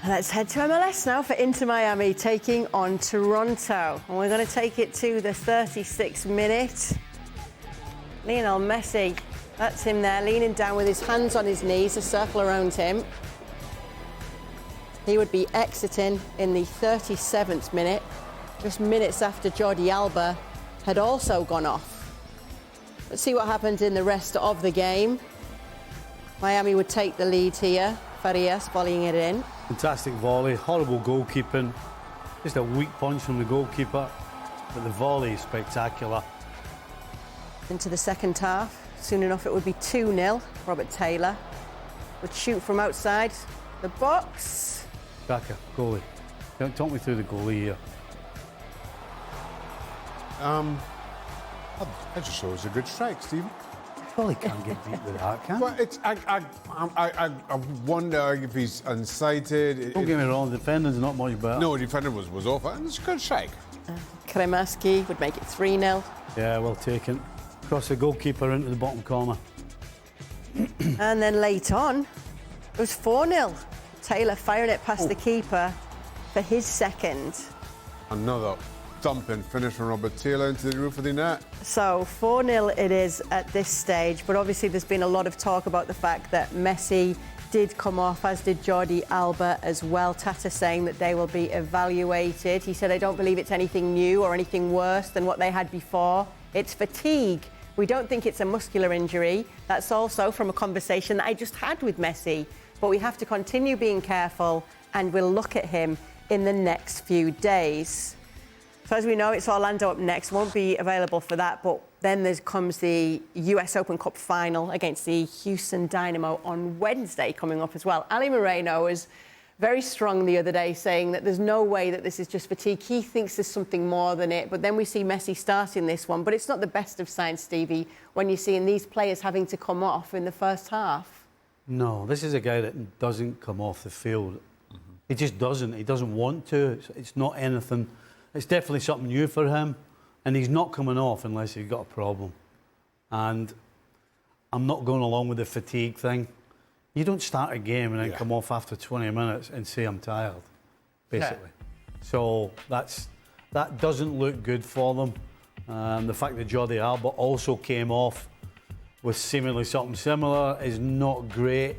Let's head to MLS now for Inter Miami taking on Toronto. And we're going to take it to the 36th minute. Lionel Messi, that's him there, leaning down with his hands on his knees, a circle around him. He would be exiting in the 37th minute, just minutes after Jordi Alba had also gone off. Let's see what happened in the rest of the game. Miami would take the lead here. Farias volleying it in. Fantastic volley, horrible goalkeeping. Just a weak punch from the goalkeeper, but the volley is spectacular. Into the second half. Soon enough it would be 2-0. Robert Taylor would shoot from outside the box. Shaka, goalie. Talk me through the goalie here. That just shows a good strike, Stephen. Well, he can't get beat with that, can he? Well, I wonder if he's unsighted. Don't get me wrong, the defending's not much better. No, the defender was off, and it's a good strike. Kremaski would make it 3-0. Yeah, well taken. Cross the goalkeeper into the bottom corner. And then late on, it was 4-0. Taylor firing it past the keeper for his second. Another thumping finish from Robert Taylor into the roof of the net. So 4-0 it is at this stage, but obviously there's been a lot of talk about the fact that Messi did come off, as did Jordi Alba as well. Tata saying that they will be evaluated. He said, I don't believe it's anything new or anything worse than what they had before. It's fatigue. We don't think it's a muscular injury. That's also from a conversation that I just had with Messi. But we have to continue being careful, and we'll look at him in the next few days. So as we know, it's Orlando up next. Won't be available for that, but then there comes the US Open Cup final against the Houston Dynamo on Wednesday coming up as well. Ali Moreno was very strong the other day, saying that there's no way that this is just fatigue. He thinks there's something more than it, but then we see Messi starting this one. But it's not the best of signs, Stevie, when you're seeing these players having to come off in the first half. No, this is a guy that doesn't come off the field. He just doesn't. He doesn't want to. It's not anything. It's definitely something new for him, and he's not coming off unless he's got a problem. And I'm not going along with the fatigue thing. You don't start a game and then come off after 20 minutes and say I'm tired, basically. Yeah. So that doesn't look good for them. The fact that Jordi Alba also came off with seemingly something similar is not great.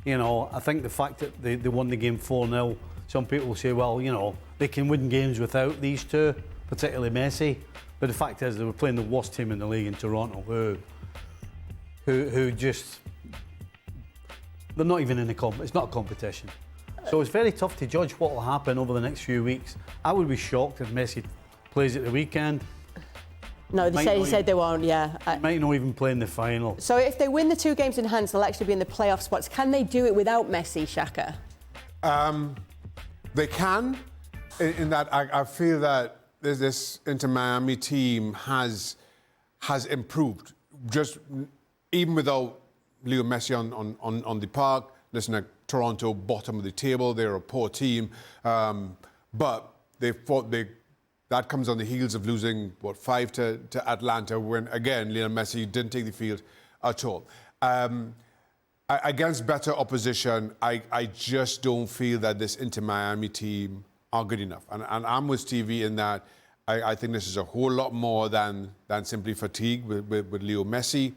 You know, I think the fact that they won the game 4-0, some people say, well, you know, they can win games without these two, particularly Messi. But the fact is, they were playing the worst team in the league in Toronto, who just, they're not even in the it's not a competition. So it's very tough to judge what will happen over the next few weeks. I would be shocked if Messi plays at the weekend. No, they said they won't, yeah. They might not even play in the final. So if they win the 2 games in hand, they'll actually be in the playoff spots. Can they do it without Messi, Shaka? They can, in that I feel that this Inter Miami team has improved. Just even without Leo Messi on the park. Listen, at Toronto, bottom of the table, they're a poor team. But that comes on the heels of losing, 5 to Atlanta, when, again, Lionel Messi didn't take the field at all. Against better opposition, I just don't feel that this Inter Miami team are good enough. And I'm with Stevie in that I think this is a whole lot more than simply fatigue with Leo Messi.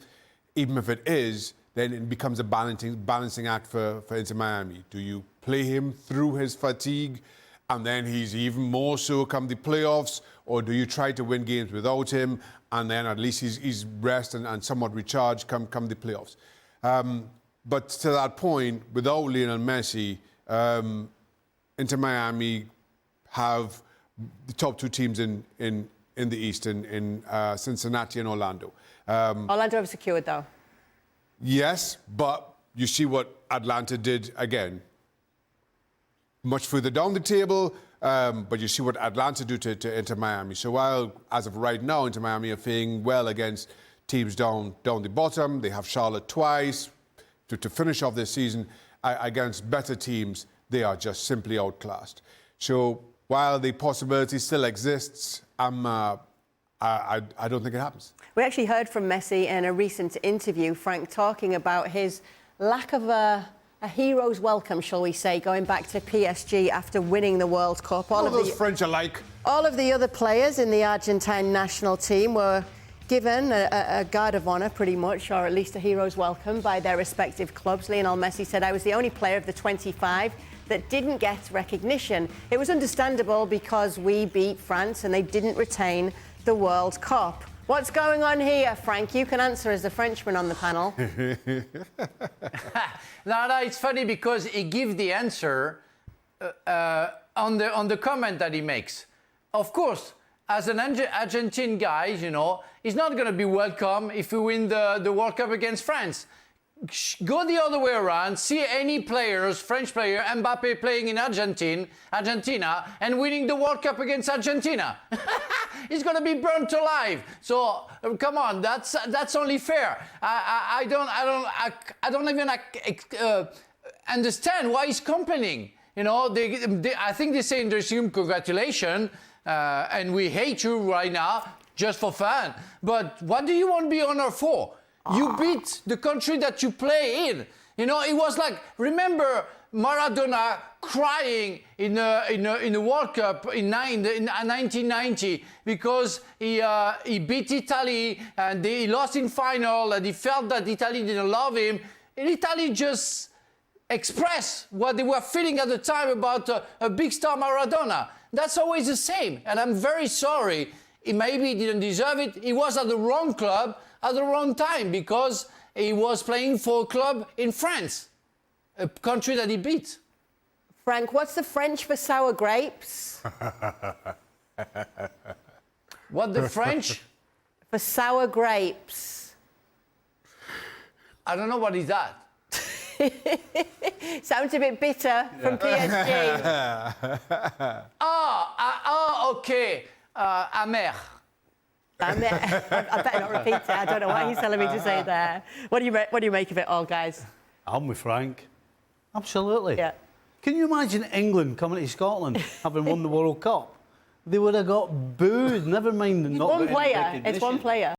Even if it is, then it becomes a balancing act for Inter Miami. Do you play him through his fatigue, and then he's even more so come the playoffs, or do you try to win games without him, and then at least he's rest and somewhat recharged come the playoffs? But to that point, without Lionel Messi, Inter Miami have the top 2 teams in the East, in Cincinnati and Orlando. Orlando have secured, though. Yes, but you see what Atlanta did again. Much further down the table, but you see what Atlanta do to Inter Miami. So while, as of right now, Inter Miami are faring well against teams down the bottom, they have Charlotte twice. To finish off this season against better teams, they are just simply outclassed. So while the possibility still exists, I don't think it happens. We actually heard from Messi in a recent interview, Frank, talking about his lack of a a hero's welcome, shall we say, going back to PSG after winning the World Cup. All of those French alike. All of the other players in the Argentine national team were given a guard of honour, pretty much, or at least a hero's welcome by their respective clubs. Lionel Messi said, "I was the only player of the 25 that didn't get recognition. It was understandable because we beat France and they didn't retain the World Cup." What's going on here, Frank? You can answer as the Frenchman on the panel. No, it's funny because he gives the answer on the comment that he makes. Of course, as an Argentine guy, you know, he's not going to be welcome if we win the World Cup against France. Go the other way around, see any players, French player, Mbappe playing in Argentina, and winning the World Cup against Argentina. He's going to be burnt alive. So come on, that's only fair. I don't even understand why he's complaining. You know, I think they say in the resume, congratulations, and we hate you right now just for fun. But what do you want to be honored for? You beat the country that you play in. You know, it was like, remember Maradona crying in a World Cup in 1990 because he beat Italy and he lost in final and he felt that Italy didn't love him. And Italy just expressed what they were feeling at the time about a big star Maradona. That's always the same. And I'm very sorry. Maybe he didn't deserve it. He was at the wrong club at the wrong time because he was playing for a club in France, a country that he beat. Frank, what's the French for sour grapes? What the French? For sour grapes. I don't know what is that. Sounds a bit bitter from PSG. Okay. Amer. I better not repeat it. I don't know what he's telling me to say there. What do you make of it all, guys? I'm with Frank. Absolutely. Yeah. Can you imagine England coming to Scotland having won the World Cup? They would have got booed, never mind not One getting player. recognition. It's one player.